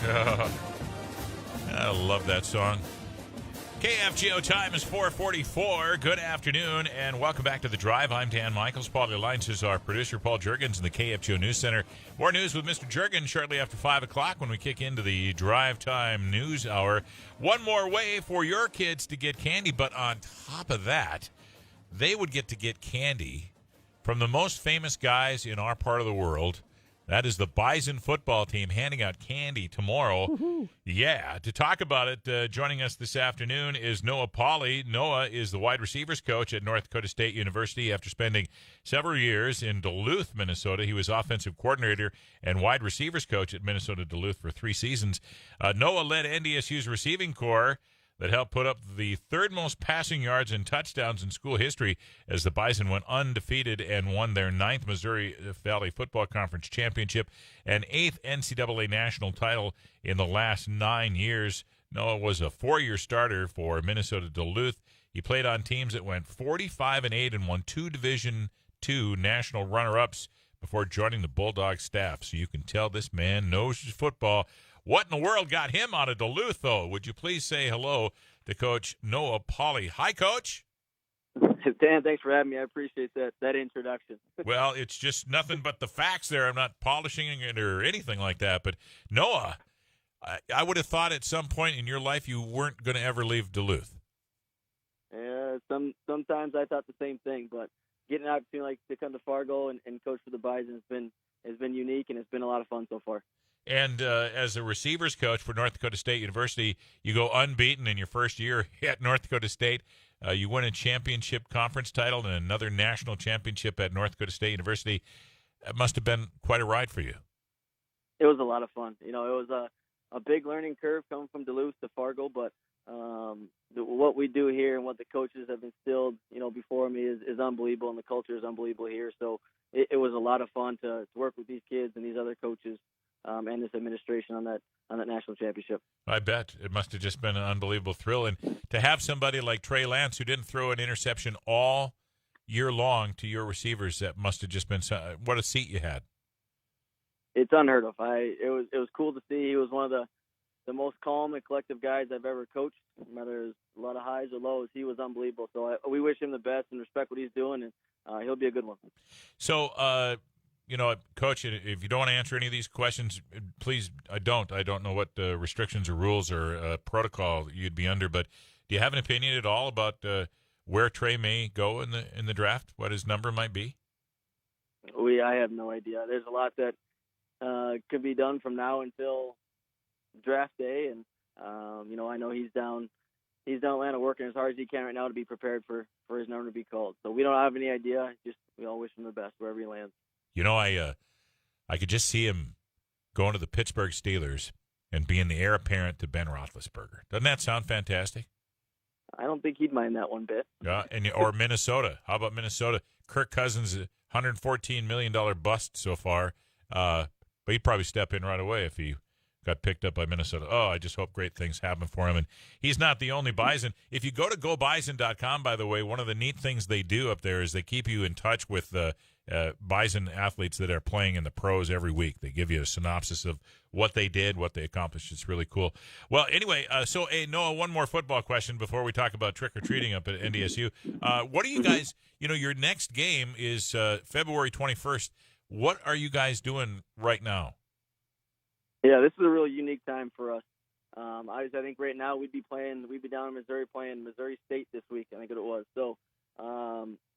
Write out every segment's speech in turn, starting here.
I love that song. KFGO time is 4:44. Good afternoon, and welcome back to The Drive. I'm Dan Michaels. Pauly Lines is our producer, Paul Juergens, in the KFGO News Center. More news with Mr. Juergens shortly after 5 o'clock when we kick into the Drive Time News Hour. One more way for your kids to get candy, but on top of that, they would get to get candy from the most famous guys in our part of the world. That is the Bison football team handing out candy tomorrow. Woo-hoo. Yeah, to talk about it, joining us this afternoon is Noah Pauly. Noah is the wide receivers coach at North Dakota State University. After spending several years in Duluth, Minnesota, he was offensive coordinator and wide receivers coach at Minnesota Duluth for 3 seasons. Noah led NDSU's receiving corps that helped put up the third most passing yards and touchdowns in school history as the Bison went undefeated and won their 9th Missouri Valley Football Conference championship and 8th NCAA national title in the last 9 years. Noah was a 4-year starter for Minnesota Duluth. He played on teams that went 45-8 and won 2 Division II national runner-ups before joining the Bulldog staff. So you can tell this man knows his football. What in the world got him out of Duluth, though? Would you please say hello to Coach Noah Pauly? Hi, Coach. Dan, thanks for having me. I appreciate that introduction. Well, it's just nothing but the facts there. I'm not polishing it or anything like that. But, Noah, I would have thought at some point in your life you weren't going to ever leave Duluth. Yeah, sometimes I thought the same thing, but getting an opportunity to come to Fargo and coach for the Bison has been unique, and it's been a lot of fun so far. And as a receivers coach for North Dakota State University, you go unbeaten in your first year at North Dakota State. You win a championship conference title and another national championship at North Dakota State University. It must have been quite a ride for you. It was a lot of fun. You know, it was a big learning curve coming from Duluth to Fargo, but what we do here and what the coaches have instilled, before me is unbelievable, and the culture is unbelievable here. So it was a lot of fun to work with these kids and these other coaches. And this administration on that national championship. I bet. It must have just been an unbelievable thrill. And to have somebody like Trey Lance, who didn't throw an interception all year long to your receivers, that must have just been what a seat you had. It's unheard of. It was cool to see. He was one of the most calm and collective guys I've ever coached. Whether it's a lot of highs or lows, he was unbelievable. So we wish him the best and respect what he's doing, and he'll be a good one. So, Coach, if you don't want to answer any of these questions, please, I don't know what restrictions or rules or protocol you'd be under, but do you have an opinion at all about where Trey may go in the draft, what his number might be? I have no idea. There's a lot that could be done from now until draft day, and I know he's down Atlanta working as hard as he can right now to be prepared for his number to be called. So we don't have any idea. Just we all wish him the best wherever he lands. I could just see him going to the Pittsburgh Steelers and being the heir apparent to Ben Roethlisberger. Doesn't that sound fantastic? I don't think he'd mind that one bit. Yeah, or Minnesota. How about Minnesota? Kirk Cousins, $114 million bust so far, but he'd probably step in right away if he got picked up by Minnesota. Oh, I just hope great things happen for him. And he's not the only Bison. If you go to gobison.com, by the way, one of the neat things they do up there is they keep you in touch with the Bison athletes that are playing in the pros every week. They give you a synopsis of what they did, what they accomplished. It's really cool. Well, anyway, Noah, one more football question before we talk about trick-or-treating up at NDSU. What are you guys, your next game is February 21st. What are you guys doing right now? Yeah, this is a really unique time for us. I think right now we'd be down in Missouri playing Missouri State this week, I think it was. So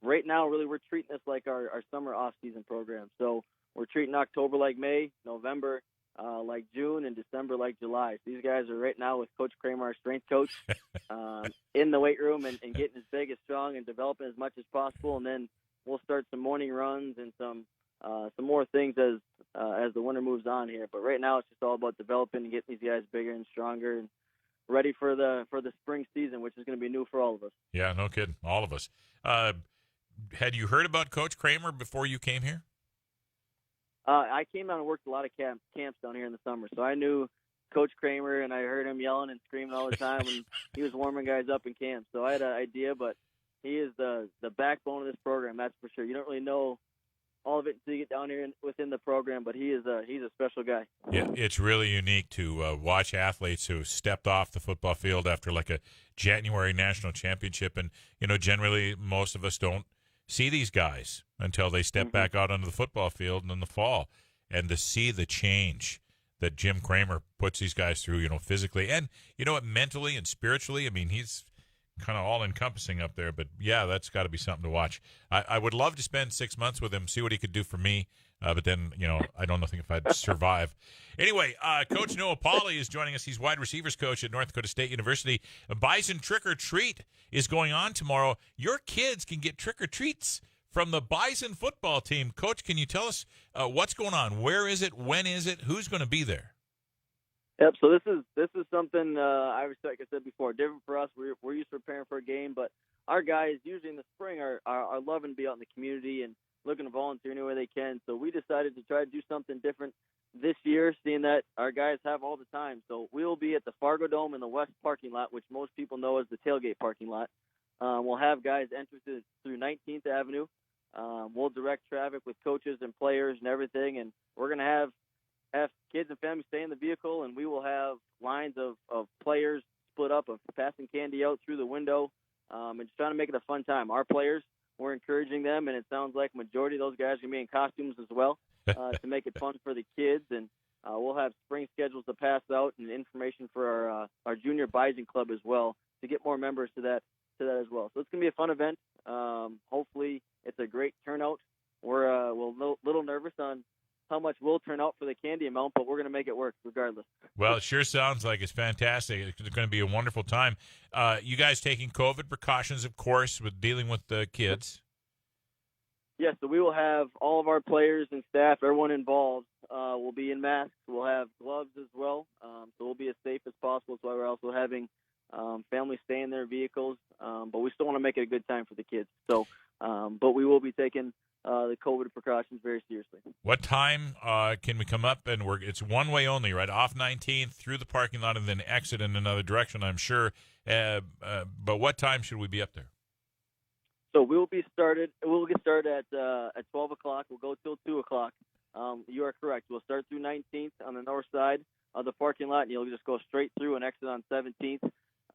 right now, really, we're treating this like our summer off-season program. So we're treating October like May, November like June, and December like July. So these guys are right now with Coach Kramer, our strength coach, in the weight room and getting as big, as strong, and developing as much as possible. And then we'll start some morning runs and some more things as the winter moves on here. But right now, it's just all about developing and getting these guys bigger and stronger and ready for the spring season, which is going to be new for all of us. Yeah, no kidding, all of us. Had you heard about Coach Kramer before you came here? I came down and worked a lot of camps down here in the summer, so I knew Coach Kramer, and I heard him yelling and screaming all the time when he was warming guys up in camp. So I had an idea, but he is the backbone of this program, that's for sure. You don't really know all of it until you get down here within the program. But he's a special guy. Yeah, it's really unique to watch athletes who stepped off the football field after like a January national championship. And, generally most of us don't see these guys until they step back out onto the football field in the fall. And to see the change that Jim Kramer puts these guys through, physically and, mentally and spiritually. I mean, he's kind of all-encompassing up there. But, yeah, that's got to be something to watch. I would love to spend 6 months with him, see what he could do for me. But then, I don't think if I'd survive. Anyway, Coach Noah Pauly is joining us. He's wide receivers coach at North Dakota State University. A Bison Trick or Treat is going on tomorrow. Your kids can get trick or treats from the Bison football team. Coach, can you tell us what's going on? Where is it? When is it? Who's going to be there? Yep. So this is something like I said before, different for us. We're used to preparing for a game, but our guys usually in the spring are loving to be out in the community and looking to volunteer any way they can. So we decided to try to do something different this year, seeing that our guys have all the time. So we'll be at the FargoDome in the west parking lot, which most people know as the tailgate parking lot. We'll have guys enter through 19th Avenue. We'll direct traffic with coaches and players and everything, and we're going to have kids and families stay in the vehicle, and we will have lines of players split up of passing candy out through the window and just trying to make it a fun time. Our players, we're encouraging them, and it sounds like a majority of those guys are going to be in costumes as well to make it fun for the kids. And we'll have spring schedules to pass out and information for our junior Bison club as well to get more members to that as well. So it's going to be a fun event. Hopefully it's a great turnout. We're a little nervous on how much will turn out for the candy amount, but we're going to make it work regardless. Well, it sure sounds like it's fantastic. It's going to be a wonderful time. You guys taking COVID precautions, of course, with dealing with the kids? Yes, so we will have all of our players and staff, everyone involved, will be in masks. We'll have gloves as well, so we'll be as safe as possible. That's why we're also having families stay in their vehicles, but we still want to make it a good time for the kids. So, but we will be taking the COVID precautions very seriously. What time can we come up and it's one way only, right? Off 19th through the parking lot and then exit in another direction, I'm sure. But what time should we be up there? So we'll get started at 12 o'clock. We'll go till 2 o'clock. You are correct. We'll start through 19th on the north side of the parking lot, and you'll just go straight through and exit on 17th.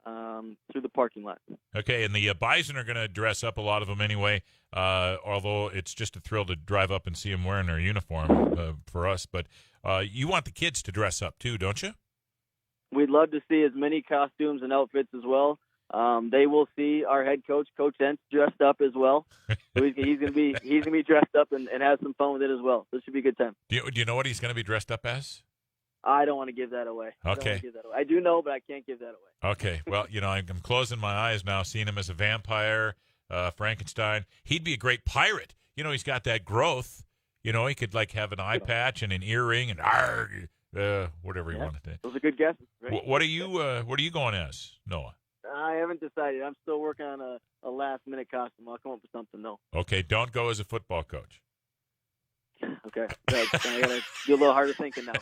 Through the parking lot. Okay, and the Bison are going to dress up, a lot of them anyway, although it's just a thrill to drive up and see them wearing their uniform for us. But you want the kids to dress up too, don't you? We'd love to see as many costumes and outfits as well. They will see our head coach, Coach Entz, dressed up as well. So he's going to be dressed up and have some fun with it as well. So it should be a good time. Do you know what he's going to be dressed up as? I don't want to give that away. Okay. I do know, but I can't give that away. Okay. Well, I'm closing my eyes now, seeing him as a vampire, Frankenstein. He'd be a great pirate. He's got that growth. He could have an eye patch and an earring and whatever he wanted to. Those are good guesses. Right? What are you going as, Noah? I haven't decided. I'm still working on a last-minute costume. I'll come up with something, though. Okay. Don't go as a football coach. Okay. I got to do a little harder thinking now.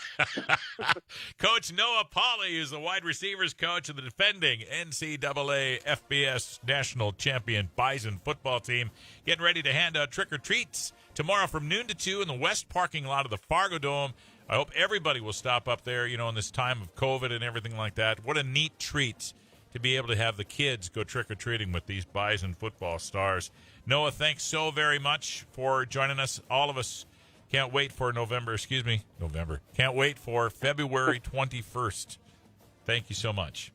Coach Noah Pauly is the wide receivers coach of the defending NCAA FBS national champion Bison football team. Getting ready to hand out trick-or-treats tomorrow from noon to 2 in the west parking lot of the FargoDome. I hope everybody will stop up there, in this time of COVID and everything like that. What a neat treat to be able to have the kids go trick-or-treating with these Bison football stars. Noah, thanks so very much for joining us, all of us. Can't wait for November. Can't wait for February 21st. Thank you so much.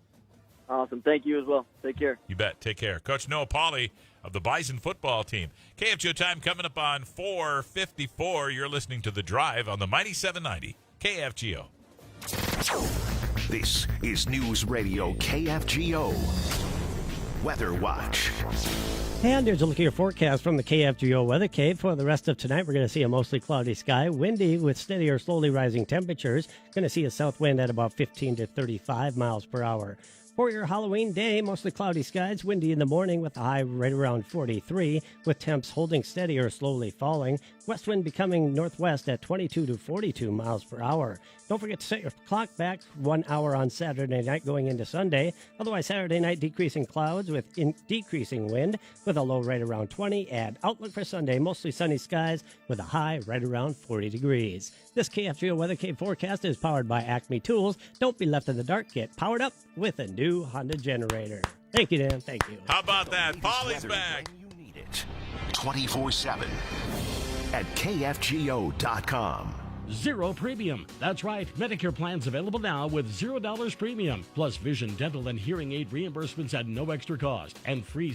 Awesome. Thank you as well. Take care. You bet. Take care. Coach Noah Pauly of the Bison football team. KFGO time coming up on 4:54. You're listening to The Drive on the Mighty 790 KFGO. This is News Radio KFGO. Weather Watch. And here's a look at your forecast from the KFGO Weather Cave. For the rest of tonight, we're going to see a mostly cloudy sky, windy with steady or slowly rising temperatures. Going to see a south wind at about 15 to 35 miles per hour. For your Halloween day, mostly cloudy skies, windy in the morning with a high right around 43, with temps holding steady or slowly falling. West wind becoming northwest at 22 to 42 miles per hour. Don't forget to set your clock back 1 hour on Saturday night going into Sunday. Otherwise, Saturday night decreasing clouds with decreasing wind with a low right around 20. And outlook for Sunday, mostly sunny skies with a high right around 40 degrees. This KFGO Weather Cave forecast is powered by Acme Tools. Don't be left in the dark. Get powered up with a new Honda generator. Thank you, Dan. Thank you. How about that? Pauly's back. When you need it. 24/7 at KFGO.com. Zero premium. That's right. Medicare plans available now with $0 premium, plus vision, dental, and hearing aid reimbursements at no extra cost, and free